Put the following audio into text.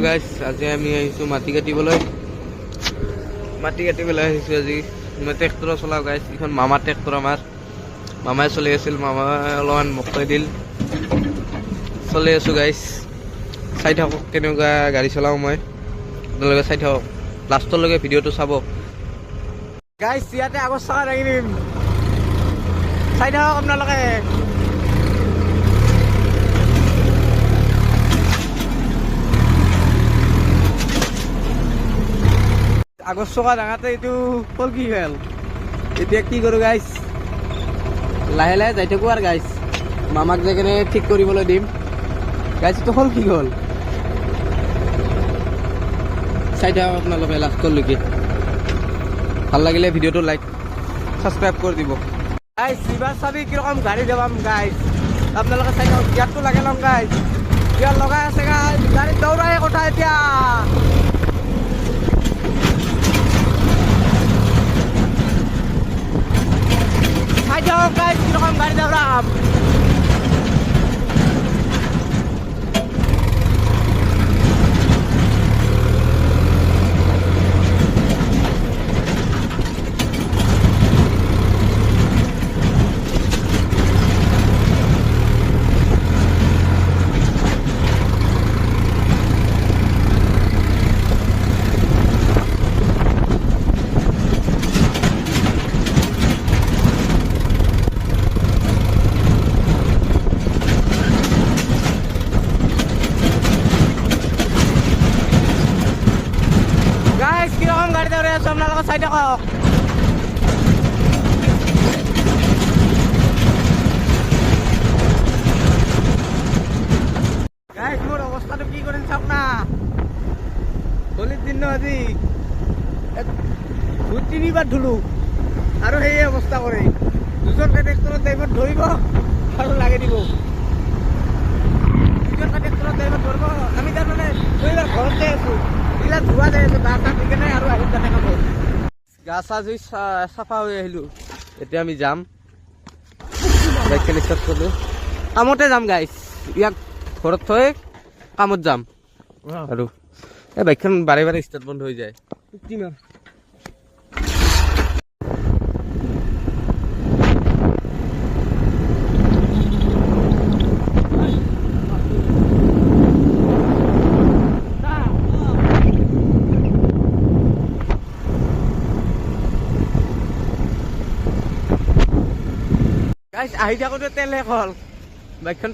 গাইছ, আজি আমি আহিছোঁ মাটি কাটিবলৈ। মাটি কাটিবলৈ আহিছোঁ আজি। মই ট্ৰেক্টৰ চলাওঁ গাইছ। এইখন মামাৰ ট্ৰেক্টৰ আমাৰ। মামাই চলাই আছিল, মামাই অলপমান মোক কৈ দিল। চলাই আছোঁ গাইছ। চাই থাকক কেনেকুৱা গাড়ী চলাওঁ মই। আপোনালোকে চাই থাকক, লাষ্টলৈকে ভিডিঅ'টো চাব গাইছ। ইয়াতে আগৰ চকা দাঙি দিম, চাই থাকক আপোনালোকে। আগৰ চকা ডাঙাতে এইটো হ'ল কি হ'ল। এতিয়া কি কৰোঁ গাইছ, লাহে লাহে যাই থাকোঁ আৰু গাইছ। মামাক যাই কেনে ঠিক কৰিবলৈ দিম গাইছ। এইটো হ'ল কি হ'ল, চাই থাকক আপোনালোকে লাষ্টলৈকে। ভাল লাগিলে ভিডিঅ'টো লাইক ছাবস্ক্ৰাইব কৰি দিব গাইছ। এইবাৰ চাবি কিৰকম গাড়ী দেৱাম গাইছ। আপোনালোকে চাই থাকক। গিয়াৰটো লাগে ল'ম গাইছ। গিয়াৰ লগাই আছে গাইছ। গাড়ীত দৌৰাই কথা এতিয়া। চাই থাকক গাইছ কিৰকম গাড়ী দৌৰাম। কিরকম গাড়ি দৌড়ে আছে আপনারা চাই থাকক। গাইস মোর অবস্থাটা কি করেন চাপ না। হোলির দিন আজি 2-3বার ধুলো আৰু সেই অৱস্থা কৰে। দুজন ট্ৰেক্টৰত ড্ৰাইভাৰ ধৰিব আৰু লাগে দিব। দুজন ট্ৰেক্টৰত ড্ৰাইভাৰ ধৰিব। আমি তাৰমানে 2বাৰ ঘৰতে আছো। এইবিলাক ধোৱা যাই আছে, বাছ আহি কেনে আৰু আহিম তাতে কামত। গা চা ধুই চাফা হৈ আহিলোঁ। এতিয়া আমি যাম, বাইকখন ষ্টাৰ্ট কৰিলোঁ। কামতে যাম গাইছ। ইয়াক ঘৰত থৈ কামত যাম। আৰু এই বাইকখন বাৰে বাৰে ষ্টাৰ্ট বন্ধ হৈ যায়। গাইছ আহি থাকোঁতে তেল শেষ হ'ল। বাইকখন